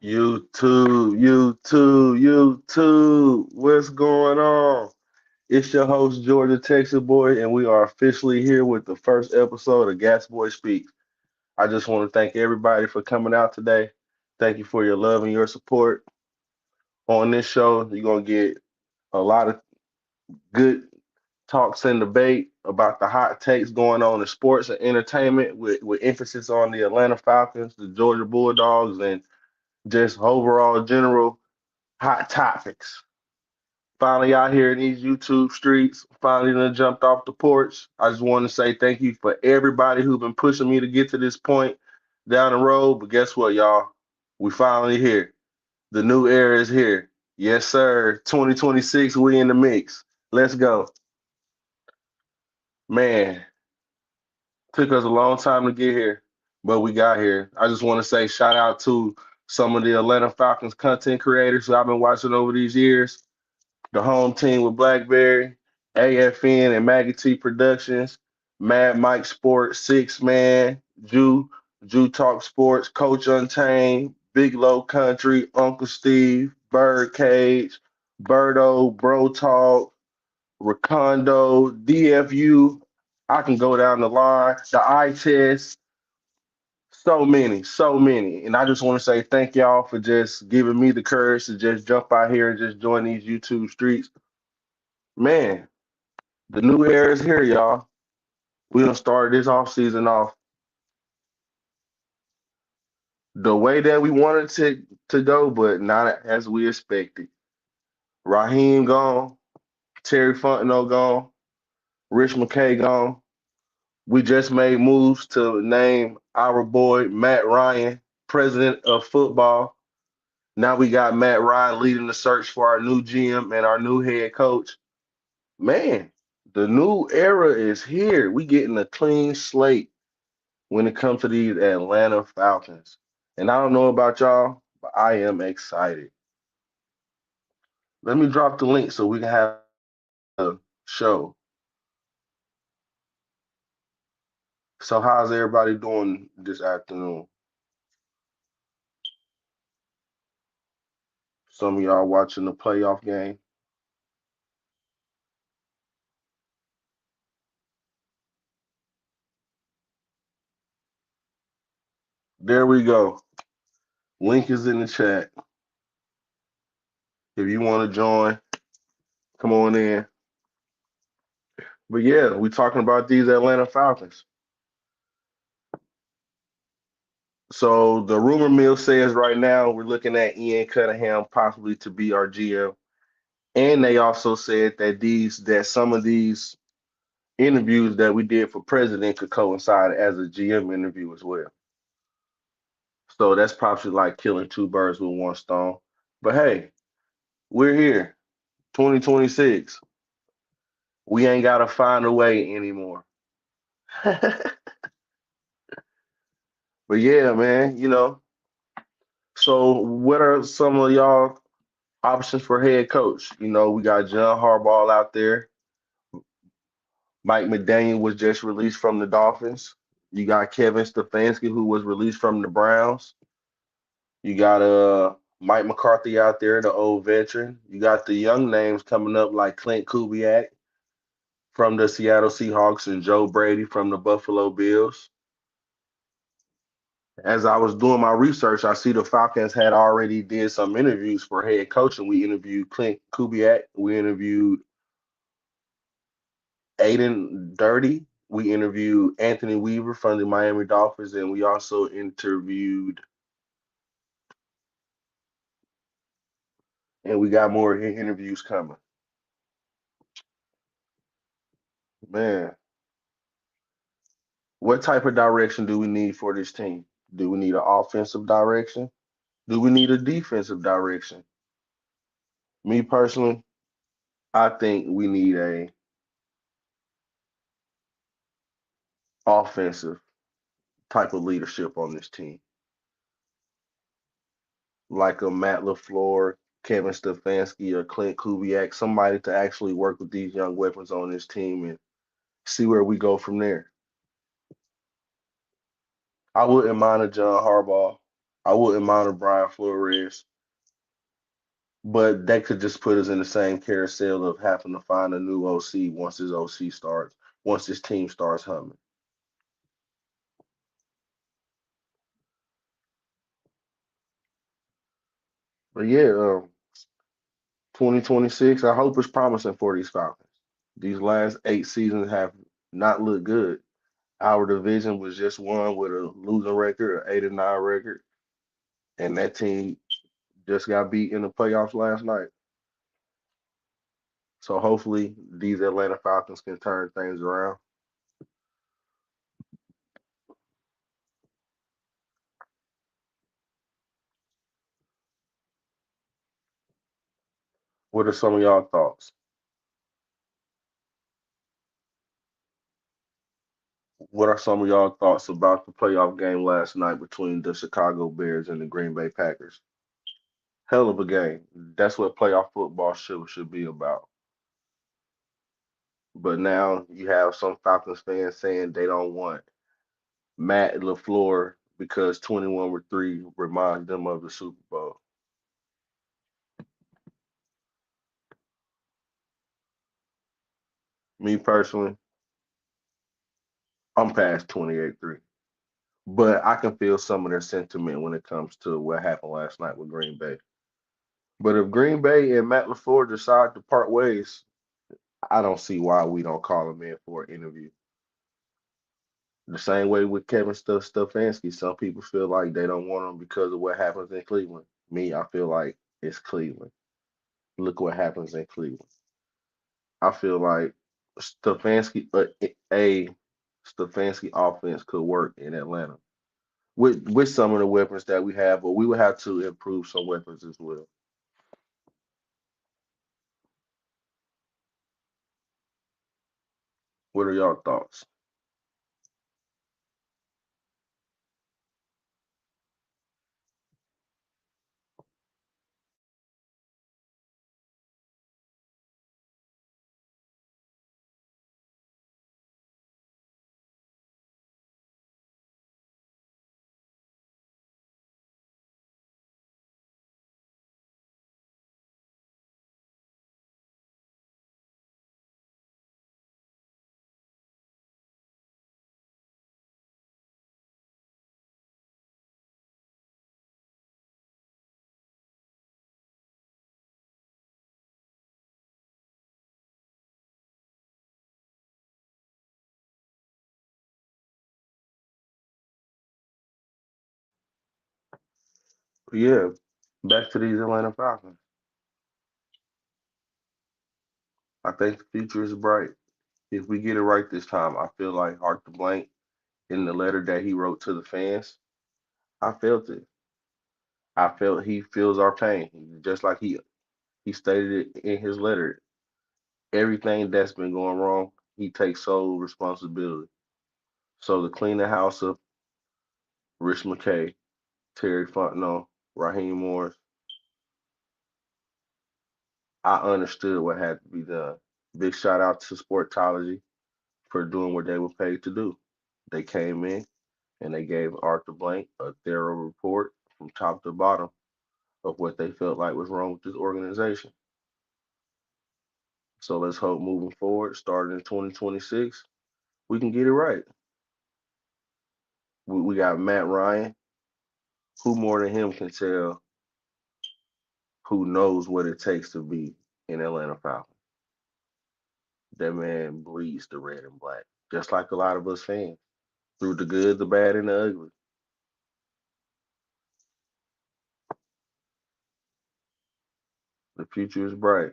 YouTube. What's going on? It's your host, Georgia Texas Boy, and we are officially here with the first episode of Gas Boy Speaks. I just want to thank everybody for coming out today. Thank you for your love and your support. On this show, you're going to get a lot of good talks and debate about the hot takes going on in sports and entertainment with emphasis on the Atlanta Falcons, the Georgia Bulldogs, and just overall general hot topics. Finally out here in these YouTube streets, finally done jumped off the porch. I just want to say thank you for everybody who's been pushing me to get to this point down the road. But guess what, y'all? We finally here. The new era is here. Yes, sir. 2026, we in the mix. Let's go. Man, took us a long time to get here, but we got here. I just want to say shout out to some of the Atlanta Falcons content creators who I've been watching over these years. The home team with Blackberry, AFN and Maggie T Productions, Mad Mike Sports, Six Man, Jew Talk Sports, Coach Untamed, Big Low Country, Uncle Steve, Birdcage, Birdo, Bro Talk, Recondo, DFU. I can go down the line. The eye test. So many, so many. And I just want to say thank y'all for just giving me the courage to just jump out here and just join these YouTube streets. Man, the new era is here, y'all. We done started this off season off the way that we wanted to go, but not as we expected. Raheem gone, Terry Fontenot gone, Rich McKay gone. We just made moves to name our boy Matt Ryan president of football. Now we got Matt Ryan leading the search for our new GM and our new head coach. Man, the new era is here. We getting a clean slate when it comes to these Atlanta Falcons. And I don't know about y'all, but I am excited. Let me drop the link so we can have a show. So how's everybody doing this afternoon? Some of y'all watching the playoff game. There we go. Link is in the chat. If you want to join, come on in. But yeah, we're talking about these Atlanta Falcons. So the rumor mill says right now we're looking at Ian Cunningham possibly to be our GM. And they also said that some of these interviews that we did for president could coincide as a GM interview as well. So that's probably like killing two birds with one stone. But hey, we're here, 2026. We ain't gotta find a way anymore. But yeah, man, so what are some of y'all options for head coach? We got John Harbaugh out there. Mike McDaniel was just released from the Dolphins. You got Kevin Stefanski, who was released from the Browns. You got Mike McCarthy out there, the old veteran. You got the young names coming up like Clint Kubiak from the Seattle Seahawks and Joe Brady from the Buffalo Bills. As I was doing my research, I see the Falcons had already did some interviews for head coach, and we interviewed Clint Kubiak. We interviewed Aiden Dirty. We interviewed Anthony Weaver from the Miami Dolphins, and we also interviewed, and we got more interviews coming. Man, what type of direction do we need for this team? Do we need an offensive direction? Do we need a defensive direction? Me personally, I think we need a offensive type of leadership on this team, like a Matt LaFleur, Kevin Stefanski, or Clint Kubiak, somebody to actually work with these young weapons on this team and see where we go from there. I wouldn't mind a John Harbaugh. I wouldn't mind a Brian Flores, but that could just put us in the same carousel of having to find a new OC once this team starts humming. But yeah, 2026, I hope it's promising for these Falcons. These last 8 seasons have not looked good. Our division was just won with a losing record, an 8-9 record, and that team just got beat in the playoffs last night. So hopefully these Atlanta Falcons can turn things around. What are some of y'all thoughts? What are some of y'all thoughts about the playoff game last night between the Chicago Bears and the Green Bay Packers? Hell of a game. That's what playoff football should be about. But now you have some Falcons fans saying they don't want Matt LaFleur because 21-3 reminds them of the Super Bowl. Me personally, I'm past 28-3. But I can feel some of their sentiment when it comes to what happened last night with Green Bay. But if Green Bay and Matt LaFleur decide to part ways, I don't see why we don't call him in for an interview. The same way with Kevin Stefanski, some people feel like they don't want him because of what happens in Cleveland. Me, I feel like it's Cleveland. Look what happens in Cleveland. I feel like Stefanski, a Stefanski offense could work in Atlanta with some of the weapons that we have, but we would have to improve some weapons as well. What are y'all thoughts? Yeah, back to these Atlanta Falcons. I think the future is bright. If we get it right this time, I feel like Arthur Blank in the letter that he wrote to the fans, I felt it. I felt he feels our pain, just like he stated it in his letter. Everything that's been going wrong, he takes sole responsibility. So to clean the house up, Rich McKay, Terry Fontenot, Raheem Morris, I understood what had to be done. Big shout out to Sportology for doing what they were paid to do. They came in and they gave Arthur Blank a thorough report from top to bottom of what they felt like was wrong with this organization. So let's hope moving forward, starting in 2026, we can get it right. We got Matt Ryan. Who more than him can tell who knows what it takes to be an Atlanta Falcon? That man bleeds the red and black, just like a lot of us fans, through the good, the bad, and the ugly. The future is bright.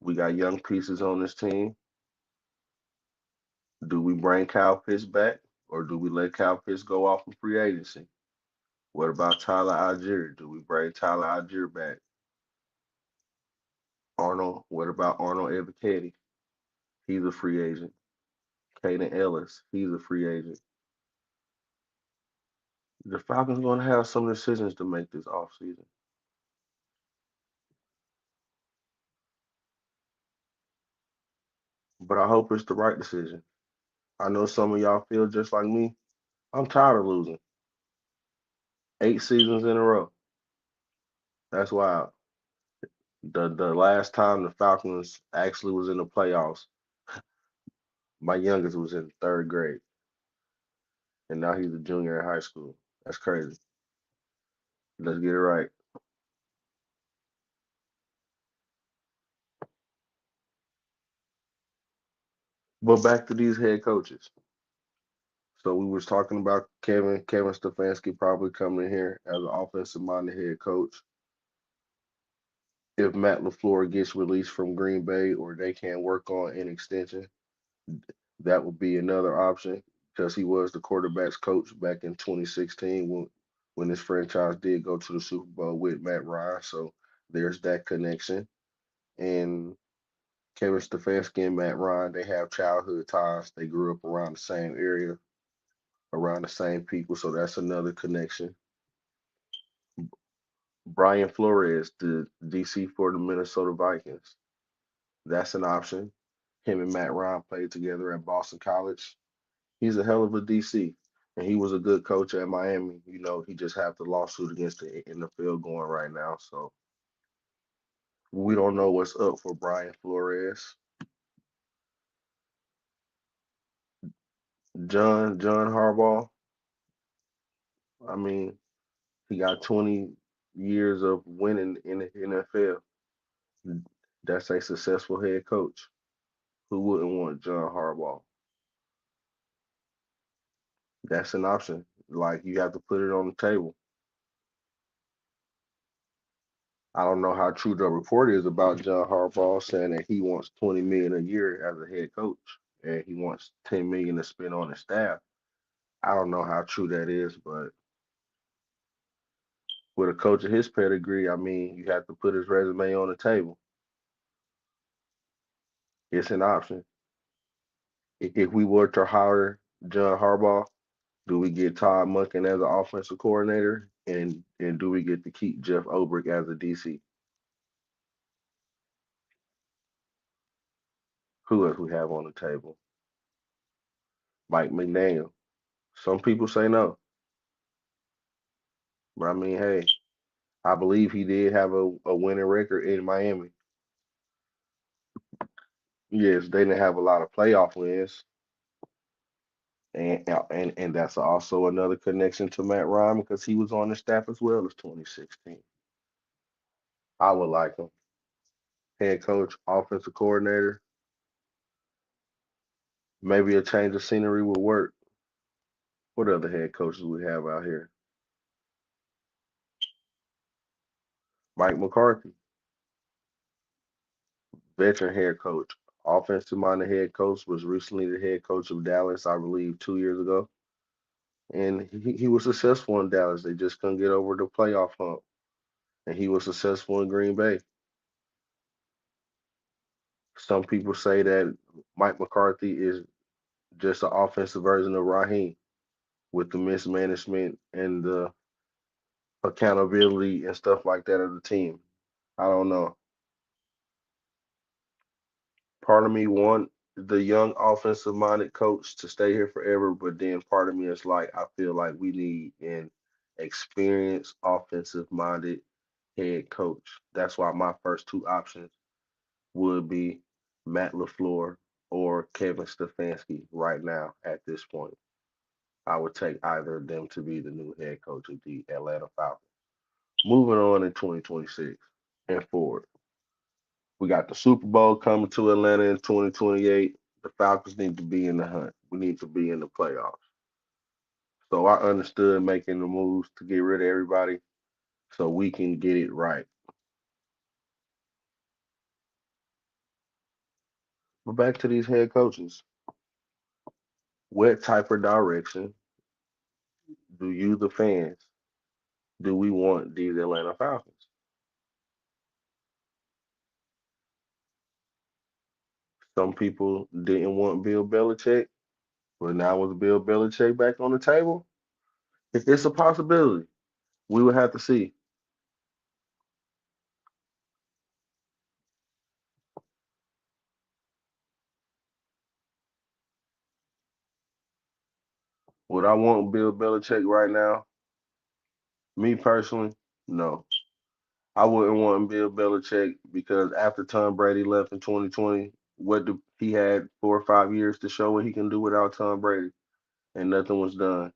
We got young pieces on this team. Do we bring Kyle Pitts back or do we let Kyle Pitts go off in free agency? What about Tyler Algier? Do we bring Tyler Algier back? Arnold, what about Arnold Ebiketie? He's a free agent. Caden Ellis, he's a free agent. The Falcons going to have some decisions to make this offseason, but I hope it's the right decision. I know some of y'all feel just like me. I'm tired of losing. 8 seasons in a row. That's wild. The last time the Falcons actually was in the playoffs, my youngest was in third grade, and now he's a junior in high school. That's crazy. Let's get it right. But back to these head coaches. So we was talking about Kevin Stefanski probably coming in here as an offensive minded head coach. If Matt LaFleur gets released from Green Bay or they can work on an extension, that would be another option because he was the quarterback's coach back in 2016 when this franchise did go to the Super Bowl with Matt Ryan. So there's that connection. And Kevin Stefanski and Matt Ryan, they have childhood ties. They grew up around the same area, around the same people. So that's another connection. Brian Flores, the DC for the Minnesota Vikings. That's an option. Him and Matt Ryan played together at Boston College. He's a hell of a DC, and he was a good coach at Miami. He just had the lawsuit against the NFL going right now, so we don't know what's up for Brian Flores. John Harbaugh. I mean, he got 20 years of winning in the NFL. That's a successful head coach. Who wouldn't want John Harbaugh? That's an option. Like you have to put it on the table. I don't know how true the report is about John Harbaugh saying that he wants 20 million a year as a head coach and he wants 10 million to spend on his staff. I don't know how true that is, but with a coach of his pedigree, I mean, you have to put his resume on the table. It's an option. If we were to hire John Harbaugh, do we get Todd Monken as an offensive coordinator, and do we get to keep Jeff Ulbrich as a DC? Who else we have on the table? Mike McDaniel. Some people say no, but I mean, hey, I believe he did have a winning record in Miami. Yes, they didn't have a lot of playoff wins, and that's also another connection to Matt Ryan because he was on the staff as well as 2016. I would like him. Head coach, offensive coordinator, maybe a change of scenery would work. What other head coaches we have out here? Mike McCarthy, veteran head coach, offensive minded head coach, was recently the head coach of Dallas, I believe, 2 years ago. And he was successful in Dallas. They just couldn't get over the playoff hump. And he was successful in Green Bay. Some people say that Mike McCarthy is just an offensive version of Raheem with the mismanagement and the accountability and stuff like that of the team. I don't know. Part of me want the young offensive minded coach to stay here forever, but then part of me is like I feel like we need an experienced offensive minded head coach. That's why my first two options would be Matt LaFleur or Kevin Stefanski right now at this point. I would take either of them to be the new head coach of the Atlanta Falcons. Moving on in 2026 and forward. We got the Super Bowl coming to Atlanta in 2028. The Falcons need to be in the hunt. We need to be in the playoffs. So I understood making the moves to get rid of everybody so we can get it right. But back to these head coaches. What type of direction do you, the fans, do we want these Atlanta Falcons? Some people didn't want Bill Belichick, but now with Bill Belichick back on the table, if it's a possibility, we would have to see. Would I want Bill Belichick right now? Me personally, no. I wouldn't want Bill Belichick because after Tom Brady left in 2020, he had 4 or 5 years to show what he can do without Tom Brady, and nothing was done.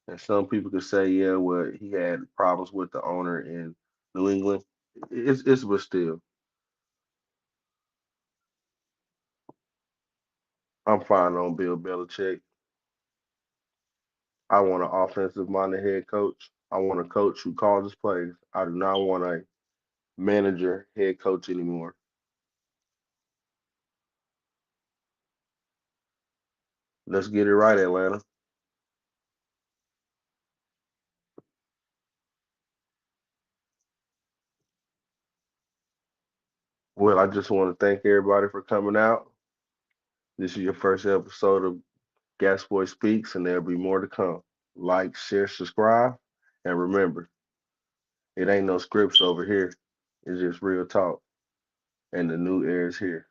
And some people could say, yeah, well, he had problems with the owner in New England. It's but still, I'm fine on Bill Belichick. I want an offensive minded head coach. I want a coach who calls his plays. I do not want a manager head coach anymore. Let's get it right, Atlanta. Well, I just want to thank everybody for coming out. This is your first episode of Gas Boy Speaks, and there'll be more to come. Like, share, subscribe, and remember, it ain't no scripts over here. It's just real talk, and the new air is here.